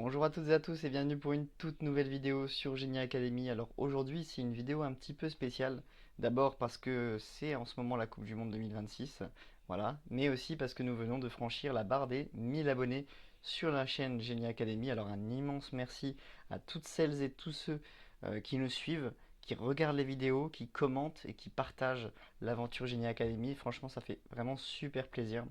Bonjour à toutes et à tous et bienvenue pour une toute nouvelle vidéo sur Genie Academy. Alors aujourd'hui c'est une vidéo un petit peu spéciale. D'abord parce que c'est en ce moment la Coupe du Monde 2026, voilà. Mais aussi parce que nous venons de franchir la barre des 1000 abonnés sur la chaîne Genie Academy. Alors un immense merci à toutes celles et tous ceux qui nous suivent, qui regardent les vidéos, qui commentent et qui partagent l'aventure Genie Academy. Franchement ça fait vraiment super plaisir.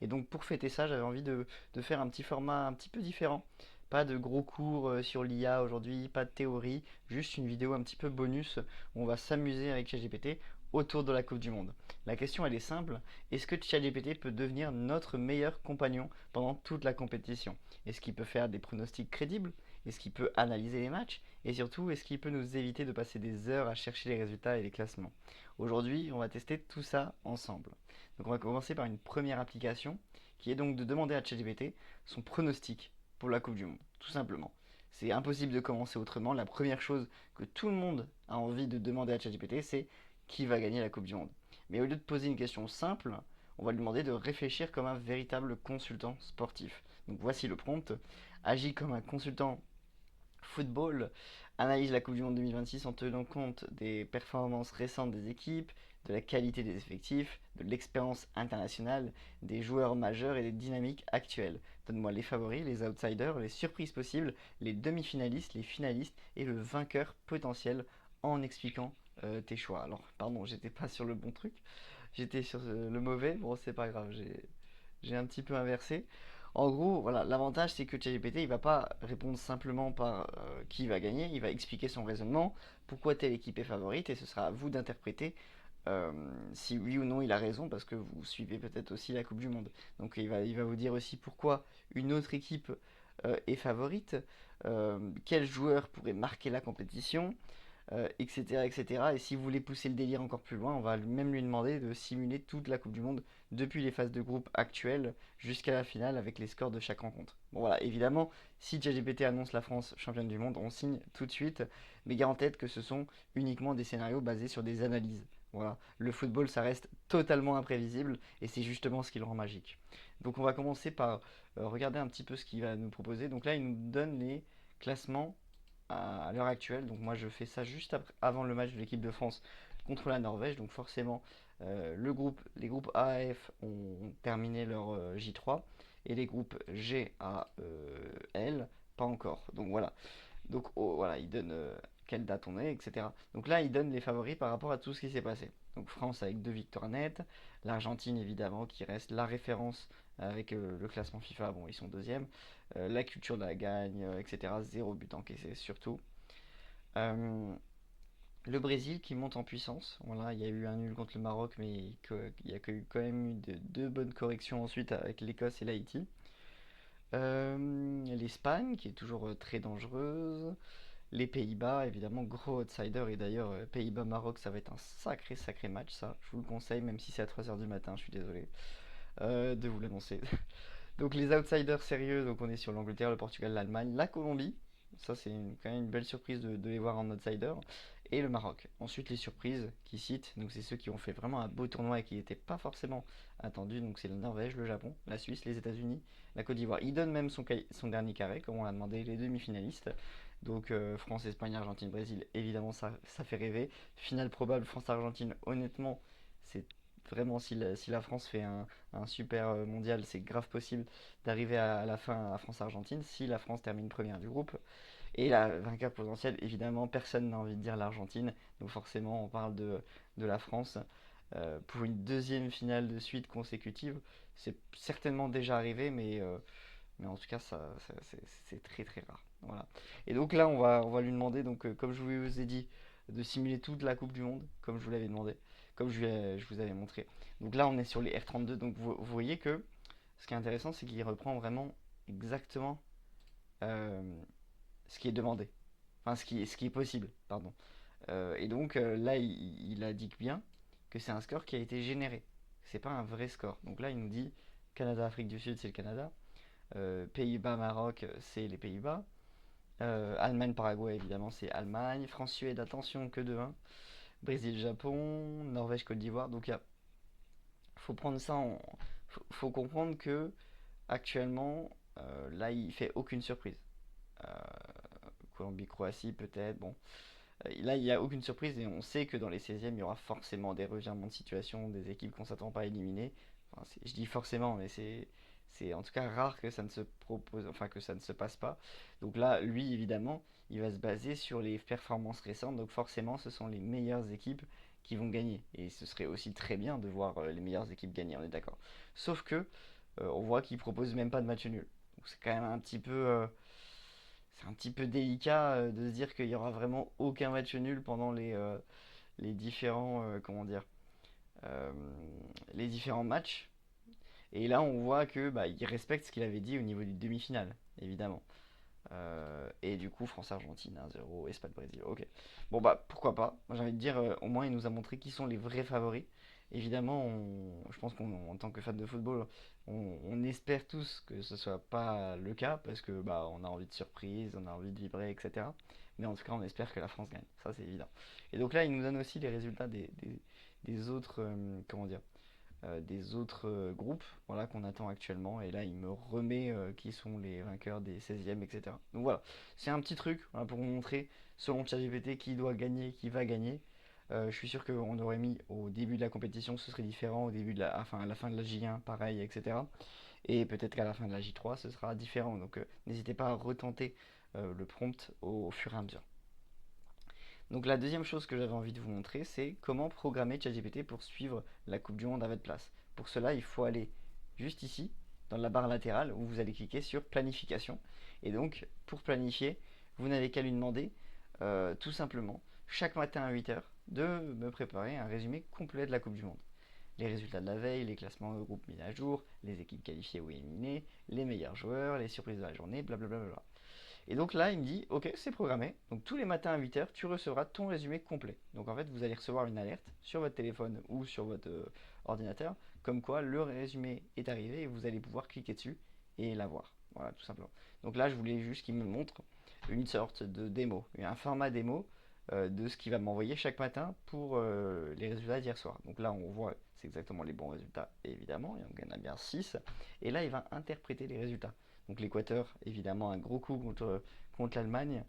Et donc pour fêter ça, j'avais envie de faire un petit format un petit peu différent. Pas de gros cours sur l'IA aujourd'hui, pas de théorie, juste une vidéo un petit peu bonus où on va s'amuser avec ChatGPT autour de la Coupe du Monde. La question elle est simple, est-ce que ChatGPT peut devenir notre meilleur compagnon pendant toute la compétition? Est-ce qu'il peut faire des pronostics crédibles? Est-ce qu'il peut analyser les matchs? Et surtout, est-ce qu'il peut nous éviter de passer des heures à chercher les résultats et les classements? Aujourd'hui, on va tester tout ça ensemble. Donc on va commencer par une première application qui est donc de demander à ChatGPT son pronostic pour la Coupe du Monde, tout simplement. C'est impossible de commencer autrement. La première chose que tout le monde a envie de demander à ChatGPT, c'est qui va gagner la Coupe du Monde. Mais au lieu de poser une question simple, on va lui demander de réfléchir comme un véritable consultant sportif. Donc voici le prompt. Agis comme un consultant football, analyse la Coupe du Monde 2026 en tenant compte des performances récentes des équipes, de la qualité des effectifs, de l'expérience internationale, des joueurs majeurs et des dynamiques actuelles. Donne-moi les favoris, les outsiders, les surprises possibles, les demi-finalistes, les finalistes et le vainqueur potentiel en expliquant tes choix. Alors, pardon, j'étais pas sur le bon truc, j'étais sur le mauvais. Bon, c'est pas grave, j'ai un petit peu inversé. En gros, voilà, l'avantage c'est que ChatGPT il va pas répondre simplement par qui va gagner, il va expliquer son raisonnement, pourquoi telle équipe est favorite, et ce sera à vous d'interpréter euh, si oui ou non il a raison, parce que vous suivez peut-être aussi la Coupe du Monde. Donc il va vous dire aussi pourquoi une autre équipe est favorite, quel joueur pourrait marquer la compétition, etc., etc. Et si vous voulez pousser le délire encore plus loin, on va même lui demander de simuler toute la Coupe du Monde depuis les phases de groupe actuelles jusqu'à la finale avec les scores de chaque rencontre. Bon voilà, évidemment, si ChatGPT annonce la France championne du monde, on signe tout de suite, mais garde en tête que ce sont uniquement des scénarios basés sur des analyses. Voilà, le football ça reste totalement imprévisible et c'est justement ce qui le rend magique. Donc on va commencer par regarder un petit peu ce qu'il va nous proposer. Donc là il nous donne les classements à l'heure actuelle. Donc moi je fais ça juste avant le match de l'équipe de France contre la Norvège. Donc forcément les groupes A et F ont terminé leur J3 et les groupes G, A, L pas encore. Donc voilà. Donc oh, voilà, il donne quelle date on est, etc. Donc là il donne les favoris par rapport à tout ce qui s'est passé. Donc France avec 2 victoires nettes, l'Argentine évidemment qui reste la référence avec le classement FIFA, bon ils sont deuxième, la culture de la gagne, etc. Zéro but encaissé surtout. Euh, le Brésil qui monte en puissance, voilà, il y a eu un nul contre le Maroc, mais il y a quand même eu deux bonnes corrections ensuite avec l'Écosse et l'Haïti. L'Espagne qui est toujours très dangereuse. Les Pays-Bas, évidemment, gros outsider. Et d'ailleurs, Pays-Bas-Maroc, ça va être un sacré, sacré match, ça. Je vous le conseille, même si c'est à 3 heures du matin, je suis désolé de vous l'annoncer. Donc les outsiders sérieux, donc on est sur l'Angleterre, le Portugal, l'Allemagne, la Colombie. Ça, c'est quand même une belle surprise de les voir en outsider. Et le Maroc. Ensuite, les surprises qui citent, donc c'est ceux qui ont fait vraiment un beau tournoi et qui n'étaient pas forcément attendus. Donc c'est la Norvège, le Japon, la Suisse, les États-Unis, la Côte d'Ivoire. Il donne même son dernier carré, comme on l'a demandé, les demi-finalistes. Donc France, Espagne, Argentine, Brésil, évidemment ça fait rêver. Finale probable France-Argentine, honnêtement, c'est vraiment si la France fait un super mondial, c'est grave possible d'arriver à la fin à France-Argentine si la France termine première du groupe. Et la vainqueur potentielle, évidemment, personne n'a envie de dire l'Argentine, donc forcément on parle de la France. Pour une deuxième finale de suite consécutive, c'est certainement déjà arrivé, mais en tout cas c'est très très rare. Voilà. Et donc là on va lui demander, donc, comme je vous ai dit, de simuler toute la Coupe du Monde, comme je vous l'avais demandé, comme je vous avais montré. Donc là on est sur les R32, donc vous voyez que ce qui est intéressant c'est qu'il reprend vraiment exactement euh, ce qui est demandé, enfin ce qui est possible, pardon. Et donc là il indique bien que c'est un score qui a été généré, c'est pas un vrai score. Donc là il nous dit Canada-Afrique du Sud c'est le Canada, Pays-Bas-Maroc c'est les Pays-Bas, Allemagne-Paraguay évidemment c'est Allemagne, France-Suède attention que de 1, Brésil-Japon, Norvège-Côte d'Ivoire. Donc il faut prendre ça en... faut comprendre que actuellement là il fait aucune surprise. Colombie-Croatie peut-être. Bon, là, il n'y a aucune surprise et on sait que dans les 16e, il y aura forcément des revirements de situation, des équipes qu'on ne s'attend pas à éliminer. Enfin, je dis forcément, mais c'est en tout cas rare que ça ne se propose, enfin que ça ne se passe pas. Donc là, lui, évidemment, il va se baser sur les performances récentes. Donc forcément, ce sont les meilleures équipes qui vont gagner. Et ce serait aussi très bien de voir les meilleures équipes gagner, on est d'accord. Sauf que on voit qu'il propose même pas de match nul. Donc c'est quand même c'est un petit peu délicat de se dire qu'il y aura vraiment aucun match nul pendant les différents, comment dire, euh, les différents matchs. Et là, on voit que bah, il respecte ce qu'il avait dit au niveau du demi-finale, évidemment. Et du coup, France-Argentine 1-0, Espagne-Brésil. Ok. Bon, bah pourquoi pas. Moi, j'ai envie de dire, au moins, il nous a montré qui sont les vrais favoris. Évidemment, je pense qu'en tant que fan de football, on espère tous que ce soit pas le cas parce que bah, on a envie de surprise, on a envie de vibrer, etc. Mais en tout cas, on espère que la France gagne. Ça, c'est évident. Et donc là, il nous donne aussi les résultats des autres, comment dire, des autres groupes voilà, qu'on attend actuellement. Et là, il me remet qui sont les vainqueurs des 16e, etc. Donc voilà, c'est un petit truc voilà, pour vous montrer, selon ChatGPT, qui doit gagner, qui va gagner. Je suis sûr qu'on aurait mis au début de la compétition, ce serait différent, au début de enfin, à la fin de la J1, pareil, etc. Et peut-être qu'à la fin de la J3, ce sera différent. Donc n'hésitez pas à retenter le prompt au fur et à mesure. Donc la deuxième chose que j'avais envie de vous montrer, c'est comment programmer ChatGPT pour suivre la Coupe du Monde à votre place. Pour cela, il faut aller juste ici, dans la barre latérale, où vous allez cliquer sur planification. Et donc, pour planifier, vous n'avez qu'à lui demander, tout simplement, chaque matin à 8h, de me préparer un résumé complet de la Coupe du Monde. Les résultats de la veille, les classements de groupe mis à jour, les équipes qualifiées ou éliminées, les meilleurs joueurs, les surprises de la journée, blablabla. Et donc là, il me dit, ok, c'est programmé. Donc tous les matins à 8h, tu recevras ton résumé complet. Donc en fait, vous allez recevoir une alerte sur votre téléphone ou sur votre ordinateur, comme quoi le résumé est arrivé et vous allez pouvoir cliquer dessus et l'avoir. Voilà, tout simplement. Donc là, je voulais juste qu'il me montre une sorte de démo, un format démo de ce qu'il va m'envoyer chaque matin pour les résultats d'hier soir. Donc là, on voit, c'est exactement les bons résultats, évidemment. Il y en a bien 6. Et là, il va interpréter les résultats. Donc l'Équateur, évidemment, un gros coup contre l'Allemagne.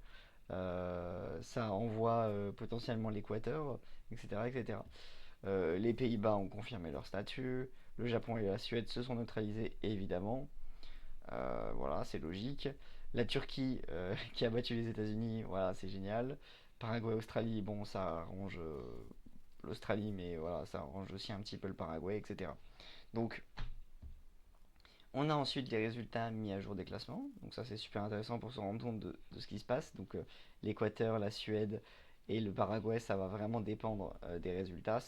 Ça envoie potentiellement l'Équateur, etc. etc. Les Pays-Bas ont confirmé leur statut. Le Japon et la Suède se sont neutralisés, évidemment. Voilà, c'est logique. La Turquie qui a battu les États-Unis, voilà, c'est génial. Paraguay-Australie, bon, ça arrange l'Australie, mais voilà, ça arrange aussi un petit peu le Paraguay, etc. Donc, on a ensuite les résultats mis à jour des classements. Donc ça c'est super intéressant pour se rendre compte de ce qui se passe. Donc l'Équateur, la Suède et le Paraguay, ça va vraiment dépendre des résultats.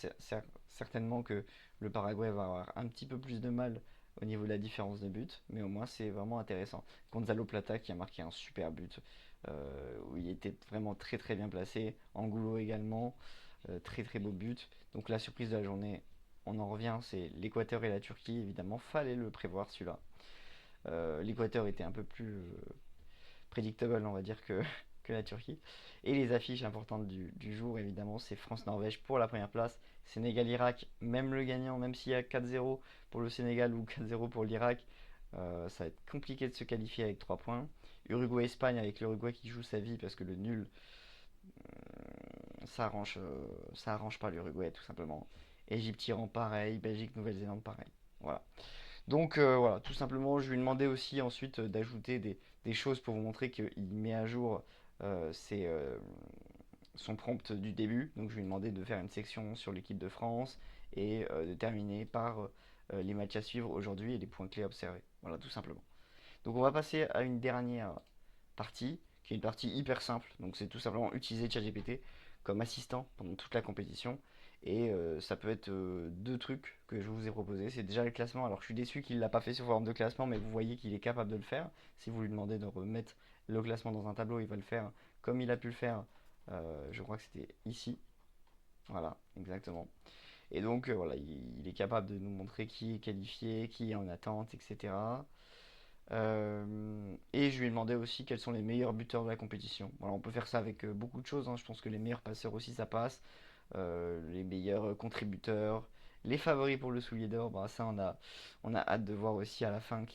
Certainement que le Paraguay va avoir un petit peu plus de mal au niveau de la différence de but, mais au moins c'est vraiment intéressant. Gonzalo Plata qui a marqué un super but, où il était vraiment très très bien placé. Angulo également, très très beau but. Donc la surprise de la journée, on en revient, c'est l'Équateur et la Turquie, évidemment, fallait le prévoir celui-là. L'Équateur était un peu plus predictable, on va dire, que la Turquie. Et les affiches importantes du jour, évidemment, c'est France-Norvège pour la première place, Sénégal-Irak, même le gagnant, même s'il y a 4-0 pour le Sénégal ou 4-0 pour l'Irak, ça va être compliqué de se qualifier avec 3 points. Uruguay-Espagne avec l'Uruguay qui joue sa vie parce que le nul, ça arrange pas l'Uruguay tout simplement. Égypte-Iran pareil, Belgique-Nouvelle-Zélande pareil. Voilà. Donc voilà, tout simplement, je lui ai demandé aussi ensuite d'ajouter des choses pour vous montrer qu'il met à jour son prompt du début. Donc je lui ai demandé de faire une section sur l'équipe de France et de terminer par les matchs à suivre aujourd'hui et les points clés observés. Voilà, tout simplement. Donc on va passer à une dernière partie, qui est une partie hyper simple. Donc c'est tout simplement utiliser ChatGPT comme assistant pendant toute la compétition. Et ça peut être deux trucs que je vous ai proposés. C'est déjà le classement. Alors je suis déçu qu'il ne l'a pas fait sous forme de classement, mais vous voyez qu'il est capable de le faire. Si vous lui demandez de remettre le classement dans un tableau, il va le faire comme il a pu le faire. Je crois que c'était ici. Voilà, exactement. Et donc voilà, il est capable de nous montrer qui est qualifié, qui est en attente, etc. Et je lui ai demandé aussi quels sont les meilleurs buteurs de la compétition. Voilà, on peut faire ça avec beaucoup de choses, hein. Je pense que les meilleurs passeurs aussi ça passe. Les meilleurs contributeurs, les favoris pour le soulier d'or. Bah, ça on a hâte de voir aussi à la fin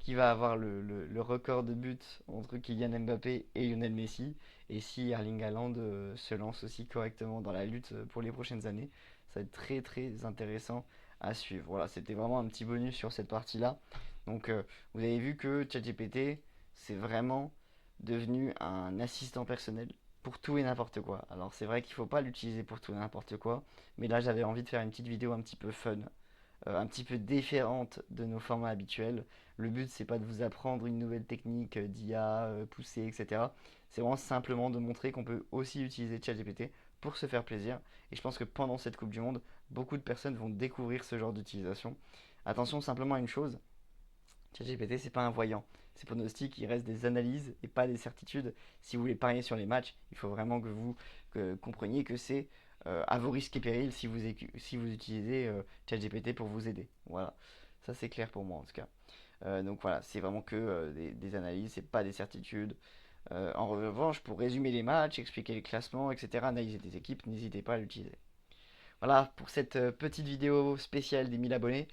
qui va avoir le record de buts entre Kylian Mbappé et Lionel Messi, et si Erling Haaland se lance aussi correctement dans la lutte pour les prochaines années. Ça va être très très intéressant à suivre. Voilà, c'était vraiment un petit bonus sur cette partie-là. Donc vous avez vu que ChatGPT, c'est vraiment devenu un assistant personnel pour tout et n'importe quoi. Alors c'est vrai qu'il ne faut pas l'utiliser pour tout et n'importe quoi, mais là j'avais envie de faire une petite vidéo un petit peu fun, un petit peu différente de nos formats habituels. Le but c'est pas de vous apprendre une nouvelle technique d'IA poussée, etc. C'est vraiment simplement de montrer qu'on peut aussi utiliser ChatGPT pour se faire plaisir. Et je pense que pendant cette Coupe du Monde, beaucoup de personnes vont découvrir ce genre d'utilisation. Attention simplement à une chose, ChatGPT, c'est pas un voyant. Ces pronostics, il reste des analyses et pas des certitudes. Si vous voulez parier sur les matchs, il faut vraiment que vous compreniez que c'est à vos risques et périls si vous utilisez ChatGPT pour vous aider. Voilà, ça c'est clair pour moi en tout cas. Donc voilà, c'est vraiment que des analyses, c'est pas des certitudes. En revanche, pour résumer les matchs, expliquer les classements, etc., analyser des équipes, n'hésitez pas à l'utiliser. Voilà pour cette petite vidéo spéciale des 1000 abonnés.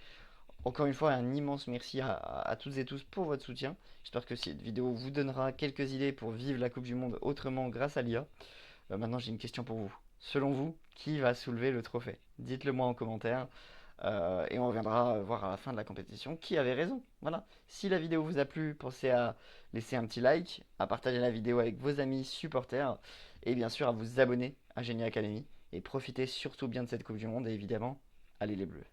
Encore une fois, un immense merci à toutes et tous pour votre soutien. J'espère que cette vidéo vous donnera quelques idées pour vivre la Coupe du Monde autrement grâce à l'IA. Maintenant, j'ai une question pour vous. Selon vous, qui va soulever le trophée? Dites-le moi en commentaire. Et on reviendra voir à la fin de la compétition qui avait raison. Voilà. Si la vidéo vous a plu, pensez à laisser un petit like, à partager la vidéo avec vos amis supporters et bien sûr à vous abonner à Genie Academy. Et profitez surtout bien de cette Coupe du Monde et évidemment, allez les Bleus.